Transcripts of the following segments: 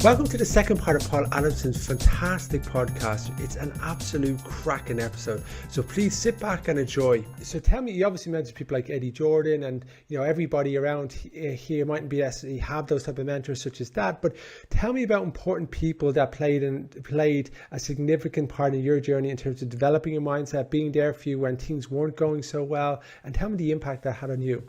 Welcome to the second part of Paul Adamson's fantastic podcast. It's an absolute cracking episode, so please sit back and enjoy. So tell me, you obviously mentioned people like Eddie Jordan, and everybody around here mightn't be necessarily have those type of mentors such as that, but tell me about important people that played a significant part in your journey in terms of developing your mindset, being there for you when things weren't going so well, and tell me the impact that had on you.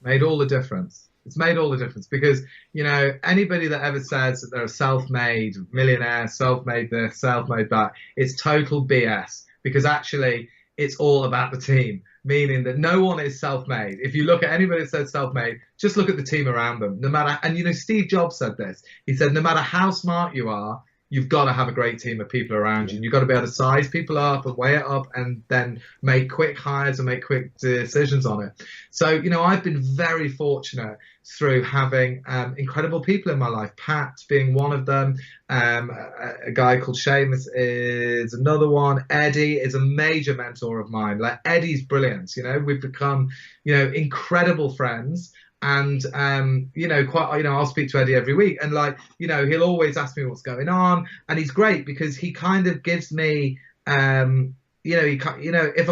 Made all the difference. It's made all the difference because, anybody that ever says that they're a self-made millionaire, self-made this, self-made that, it's total BS, because actually it's all about the team, meaning that no one is self-made. If you look at anybody that says self-made, just look at the team around them. No matter, and Steve Jobs said this. He said, no matter how smart you are, you've got to have a great team of people around you. You've got to be able to size people up and weigh it up and then make quick hires and make quick decisions on it. So, I've been very fortunate through having incredible people in my life. Pat being one of them, a guy called Seamus is another one. Eddie is a major mentor of mine. Like, Eddie's brilliant. We've become, incredible friends. And, I'll speak to Eddie every week, and he'll always ask me what's going on. And he's great because he kind of gives me, if I'm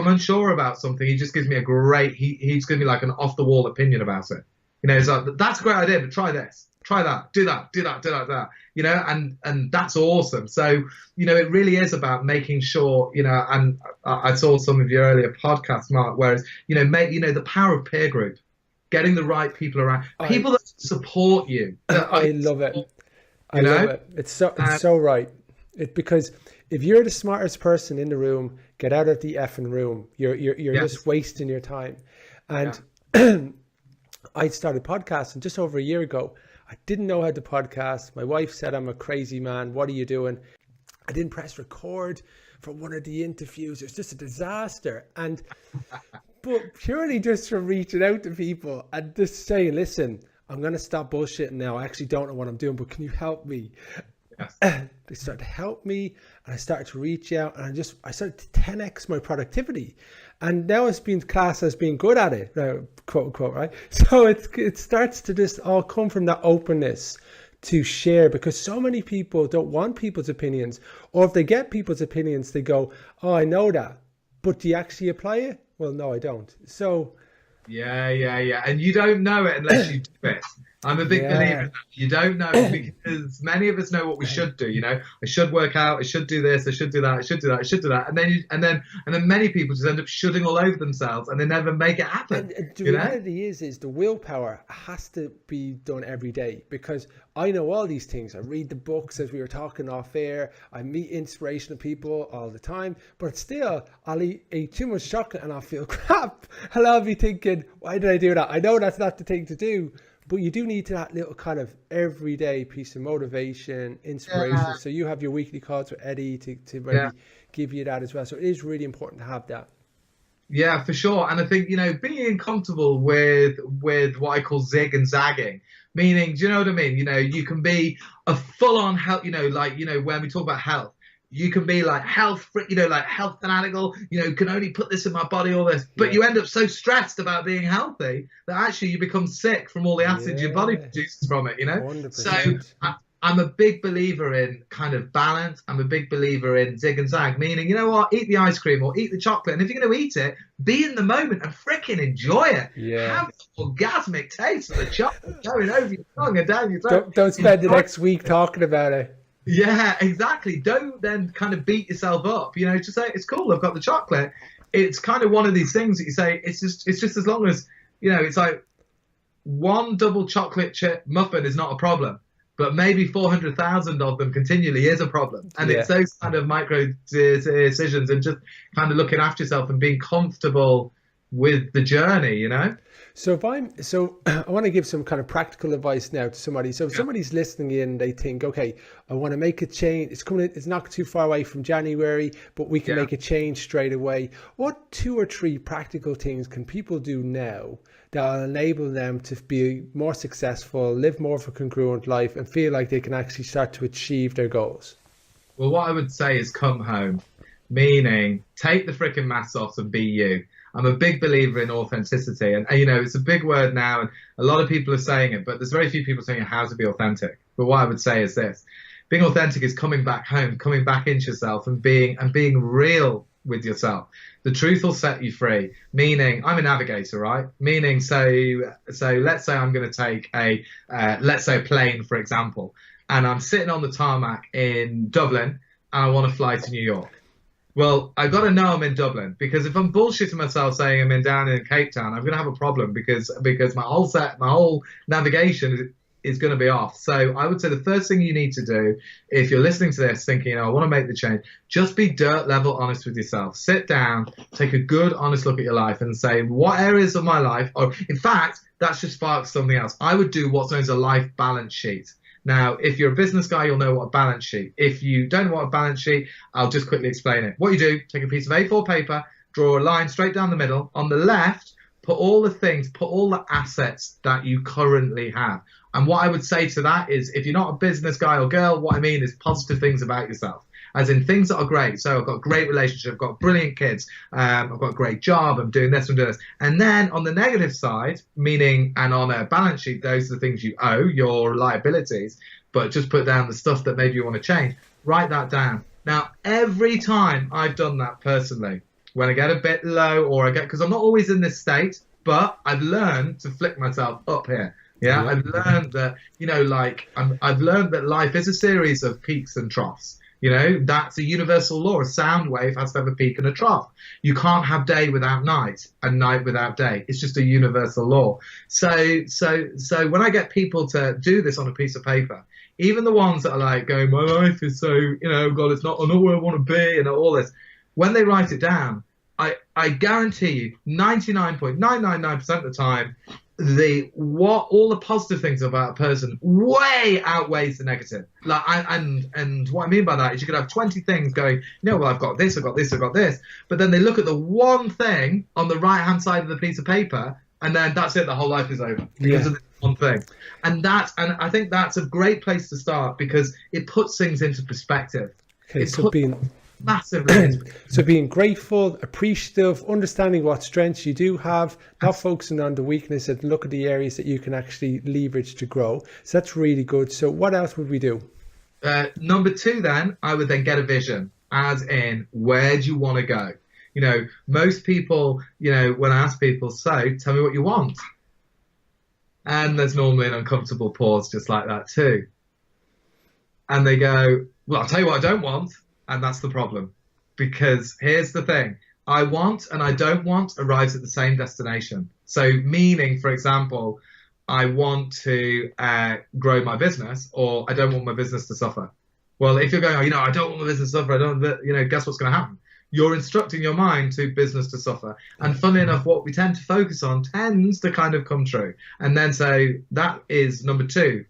unsure about something, he just gives me he's giving me like an off the wall opinion about it. It's like, that's a great idea, but try this, try that, do that, and that's awesome. So, it really is about making sure, and I saw some of your earlier podcasts, Mark, whereas, the power of peer group. Getting the right people around, people that support you. I love it. I love it. It's so right. Because if you're the smartest person in the room, get out of the effing room. You're yes. just wasting your time. And I started podcasting just over a year ago. I didn't know how to podcast. My wife said, I'm a crazy man. What are you doing? I didn't press record for one of the interviews. It was just a disaster. But purely just from reaching out to people and just saying, listen, I'm going to stop bullshitting now. I actually don't know what I'm doing, but can you help me? Yes. They started to help me, and I started to reach out, and I started to 10x my productivity. And now it's been classed as being good at it, quote unquote, right? So it starts to just all come from that openness to share, because so many people don't want people's opinions, or if they get people's opinions, they go, oh, I know that, but do you actually apply it? Well, no, I don't. So, yeah. And you don't know it unless you do it. I'm a big believer in that. You don't know, because many of us know what we should do. I should work out. I should do this. I should do that. I should do that. I should do that. And then many people just end up shooting all over themselves, and they never make it happen. And the reality is the willpower has to be done every day, because I know all these things. I read the books, as we were talking off air. I meet inspirational people all the time, but still, I'll eat too much chocolate and I'll feel crap. And I'll be thinking, why did I do that? I know that's not the thing to do. But you do need that little kind of everyday piece of motivation, inspiration. Yeah. So you have your weekly calls with Eddie to really give you that as well. So it is really important to have that. Yeah, for sure. And I think, being comfortable with what I call zig and zagging, meaning, do you know what I mean? You can be a full-on health, when we talk about health, you can be like health fanatical, can only put this in my body, all this, but you end up so stressed about being healthy that actually you become sick from all the acid your body produces from it, 100%. So I'm a big believer in kind of balance. I'm a big believer in zig and zag, meaning, eat the ice cream or eat the chocolate. And if you're going to eat it, be in the moment and freaking enjoy it. Yeah. Have the orgasmic taste of the chocolate going over your tongue and down your throat. Don't spend the next week talking about it. Yeah, exactly. Don't then kind of beat yourself up, just say, it's cool, I've got the chocolate. It's kind of one of these things that you say, it's just as long as, it's like one double chocolate chip muffin is not a problem, but maybe 400,000 of them continually is a problem. And it's those kind of micro decisions and just kind of looking after yourself and being comfortable with the journey, So I want to give some kind of practical advice now to somebody. So if somebody's listening in, they think, okay, I want to make a change. It's not too far away from January, but we can make a change straight away. What 2 or 3 practical things can people do now that will enable them to be more successful, live more of a congruent life, and feel like they can actually start to achieve their goals? Well, what I would say is come home, meaning take the freaking mask off and be you. I'm a big believer in authenticity, and it's a big word now, and a lot of people are saying it, but there's very few people saying how to be authentic. But what I would say is this: being authentic is coming back home, coming back into yourself, and being real with yourself. The truth will set you free. Meaning, I'm a navigator, right? Meaning, so let's say I'm going to take let's say a plane, for example, and I'm sitting on the tarmac in Dublin, and I want to fly to New York. Well, I've got to know I'm in Dublin, because if I'm bullshitting myself saying I'm down in Cape Town, I'm going to have a problem because my whole navigation is going to be off. So I would say the first thing you need to do, if you're listening to this thinking, I want to make the change, just be dirt level honest with yourself. Sit down, take a good honest look at your life and say, what areas of my life, or in fact, that should spark something else. I would do what's known as a life balance sheet. Now, if you're a business guy, you'll know what a balance sheet. If you don't know what a balance sheet, I'll just quickly explain it. What you do, take a piece of A4 paper, draw a line straight down the middle. On the left, put all the assets that you currently have. And what I would say to that is, if you're not a business guy or girl, what I mean is positive things about yourself. As in things that are great. So I've got a great relationship, I've got brilliant kids, I've got a great job, I'm doing this, I'm doing this. And then on the negative side, meaning, and on a balance sheet, those are the things you owe, your liabilities, but just put down the stuff that maybe you want to change. Write that down. Now, every time I've done that personally, when I get a bit low because I'm not always in this state, but I've learned to flick myself up here. Yeah, I've learned that, I've learned that life is a series of peaks and troughs. That's a universal law. A sound wave has to have a peak and a trough. You can't have day without night and night without day. It's just a universal law. So when I get people to do this on a piece of paper, even the ones that are like going, my life is so, God, I'm not where I want to be and all this. When they write it down, I guarantee you 99.999% of the time, all the positive things about a person way outweighs the negative. And what I mean by that is you could have 20 things going, well, I've got this, I've got this, I've got this. But then they look at the one thing on the right hand side of the piece of paper, and then that's it, the whole life is over because of this one thing. And I think that's a great place to start, because it puts things into perspective. Okay, Massively. So being grateful, appreciative, understanding what strengths you do have, not focusing on the weakness, and look at the areas that you can actually leverage to grow. So that's really good. So what else would we do? Number 2, then, I would then get a vision, as in, where do you want to go? Most people, when I ask people, so tell me what you want. And there's normally an uncomfortable pause just like that too. And they go, well, I'll tell you what I don't want. And that's the problem, because here's the thing. I want and I don't want arrives at the same destination. So meaning, for example, I want to grow my business, or I don't want my business to suffer. Well, if you're going, I don't want my business to suffer, guess what's going to happen? You're instructing your mind to business to suffer. And funnily enough, what we tend to focus on tends to kind of come true. And then so that is number 2,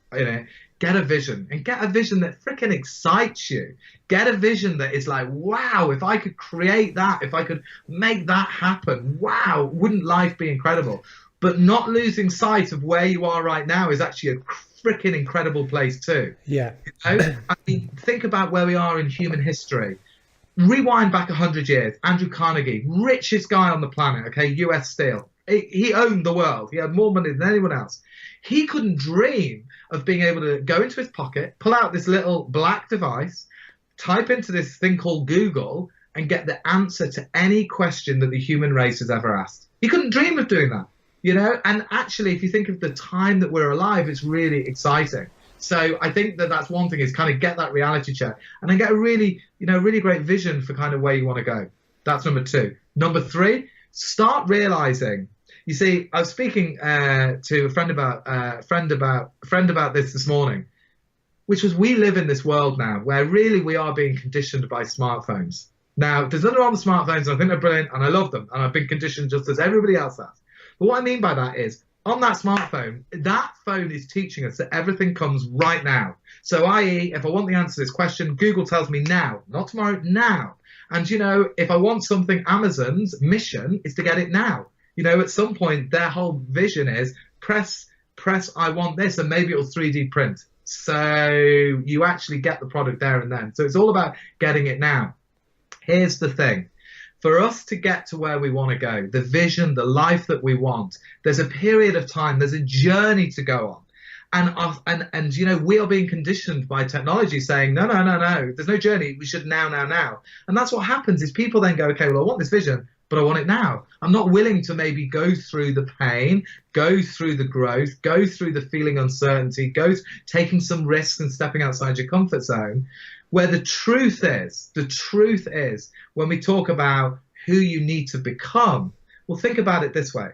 Get a vision, and get a vision that freaking excites you. Get a vision that is like, wow, if I could create that, if I could make that happen, wow, wouldn't life be incredible? But not losing sight of where you are right now is actually a freaking incredible place too. Yeah. I mean, think about where we are in human history. Rewind back 100 years. Andrew Carnegie, richest guy on the planet, okay, US Steel. He owned the world. He had more money than anyone else. He couldn't dream of being able to go into his pocket, pull out this little black device, type into this thing called Google, and get the answer to any question that the human race has ever asked. He couldn't dream of doing that, And actually, if you think of the time that we're alive, it's really exciting. So I think that that's one thing, is kind of get that reality check, and then get a really, really great vision for kind of where you want to go. That's number 2. Number 3, start realizing. You see, I was speaking to a friend about this morning, which was, we live in this world now where really we are being conditioned by smartphones. Now, there's nothing wrong with smartphones, and I think they're brilliant, and I love them, and I've been conditioned just as everybody else has. But what I mean by that is, on that smartphone, that phone is teaching us that everything comes right now. So, i.e., if I want the answer to this question, Google tells me now, not tomorrow, now. And, if I want something, Amazon's mission is to get it now. At some point, their whole vision is press, I want this, and maybe it'll 3D print. So you actually get the product there and then. So it's all about getting it now. Here's the thing. For us to get to where we want to go, the vision, the life that we want, there's a period of time, there's a journey to go on. And we are being conditioned by technology saying, no, there's no journey. We should now. And that's what happens is people then go, okay, well, I want this vision, but I want it now. I'm not willing to maybe go through the pain, go through the growth, go through the feeling uncertainty, taking some risks and stepping outside your comfort zone. Where the truth is, when we talk about who you need to become, well, think about it this way,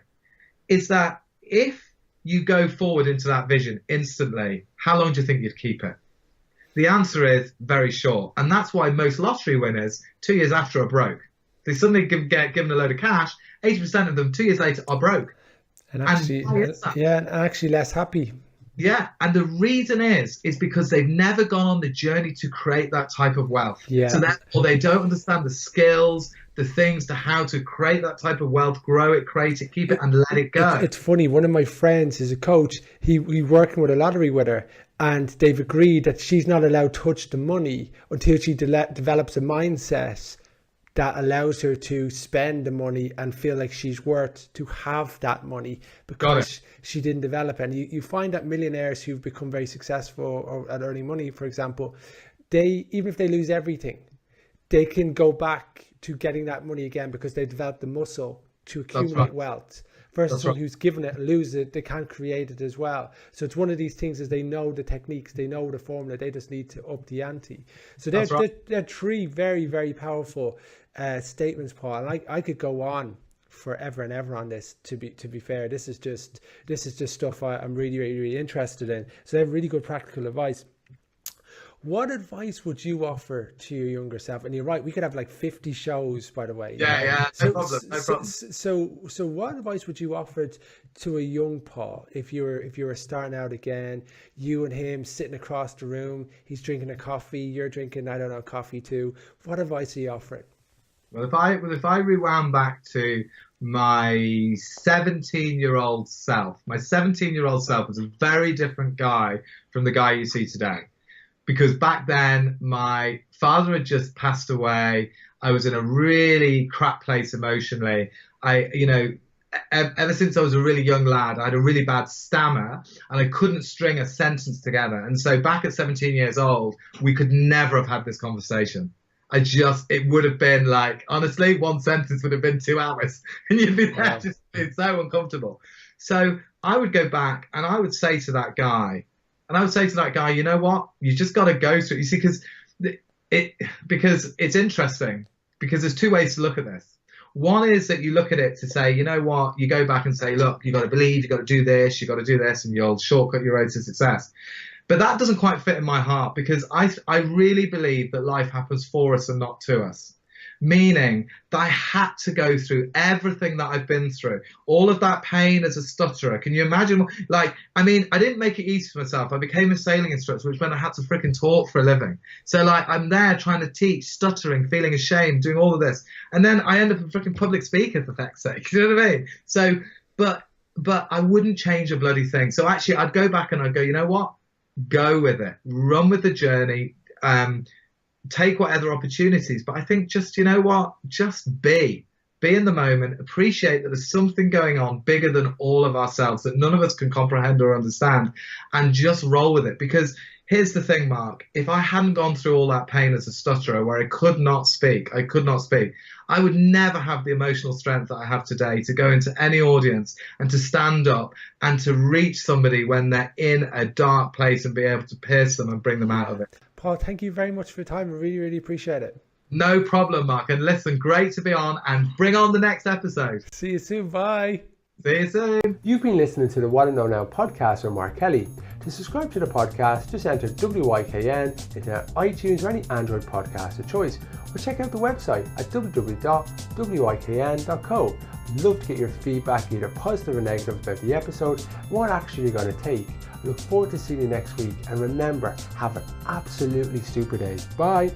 is that if you go forward into that vision instantly, how long do you think you'd keep it? The answer is very short. And that's why most lottery winners, 2 years after, are broke. They suddenly get given a load of cash. 80% of them 2 years later are broke. And actually less happy. Yeah, and the reason is because they've never gone on the journey to create that type of wealth. Yeah. So therefore they don't understand the skills, the things to how to create that type of wealth, grow it, create it, keep it, and let it go. It's funny. One of my friends is a coach. He working with a lottery winner, and they've agreed that she's not allowed to touch the money until she develops a mindset that allows her to spend the money and feel like she's worth to have that money, because she didn't develop it. And you find that millionaires who've become very successful at earning money, for example, even if they lose everything, they can go back to getting that money again because they developed the muscle to accumulate wealth. Versus someone who's given it and loses it, they can't create it as well. So it's one of these things is they know the techniques, they know the formula, they just need to up the ante. So they're three very, very powerful statements, Paul. And I could go on forever and ever on this. To be fair, this is just stuff I'm really, really, really interested in. So they have really good practical advice. What advice would you offer to your younger self? And you're right, we could have like 50 shows, by the way. Yeah, no problem. So what advice would you offer to a young Paul if you were starting out again, you and him sitting across the room, he's drinking a coffee, you're drinking, I don't know, coffee too. What advice are you offering? Well, if I rewound back to my 17-year-old self, my 17-year-old self was a very different guy from the guy you see today. Because back then, my father had just passed away. I was in a really crap place emotionally. Ever since I was a really young lad, I had a really bad stammer and I couldn't string a sentence together. And so back at 17 years old, we could never have had this conversation. It would have been like, honestly, one sentence would have been 2 hours and you'd be there just being so uncomfortable. So I would go back and I would say to that guy, you know what? You just got to go through it. You see, because it's interesting, because there's 2 ways to look at this. One is that you look at it to say, you know what? You go back and say, look, you got to believe, you got to do this, and you'll shortcut your road to success. But that doesn't quite fit in my heart, because I really believe that life happens for us and not to us. Meaning that I had to go through everything that I've been through, all of that pain as a stutterer. Can you imagine? I didn't make it easy for myself. I became a sailing instructor, which meant I had to freaking talk for a living. So I'm there trying to teach, stuttering, feeling ashamed, doing all of this. And then I end up a freaking public speaker, for feck's sake. You know what I mean? So, but I wouldn't change a bloody thing. So actually I'd go back and I'd go, you know what? Go with it. Run with the journey. Take what other opportunities, but I think just, you know what, just be in the moment, appreciate that there's something going on bigger than all of ourselves that none of us can comprehend or understand, and just roll with it. Because here's the thing, Mark, if I hadn't gone through all that pain as a stutterer where I could not speak, I would never have the emotional strength that I have today to go into any audience and to stand up and to reach somebody when they're in a dark place and be able to pierce them and bring them out of it. Paul, thank you very much for your time. I really, really appreciate it. No problem, Mark. And listen, great to be on, and bring on the next episode. See you soon. Bye. See you soon. You've been listening to the What I Know Now podcast with Mark Kelly. To subscribe to the podcast, just enter WIKN into iTunes or any Android podcast of choice, or check out the website at www.wikn.co. I'd love to get your feedback, either positive or negative, about the episode and what action you're going to take. I look forward to seeing you next week, and remember, have an absolutely super day. Bye.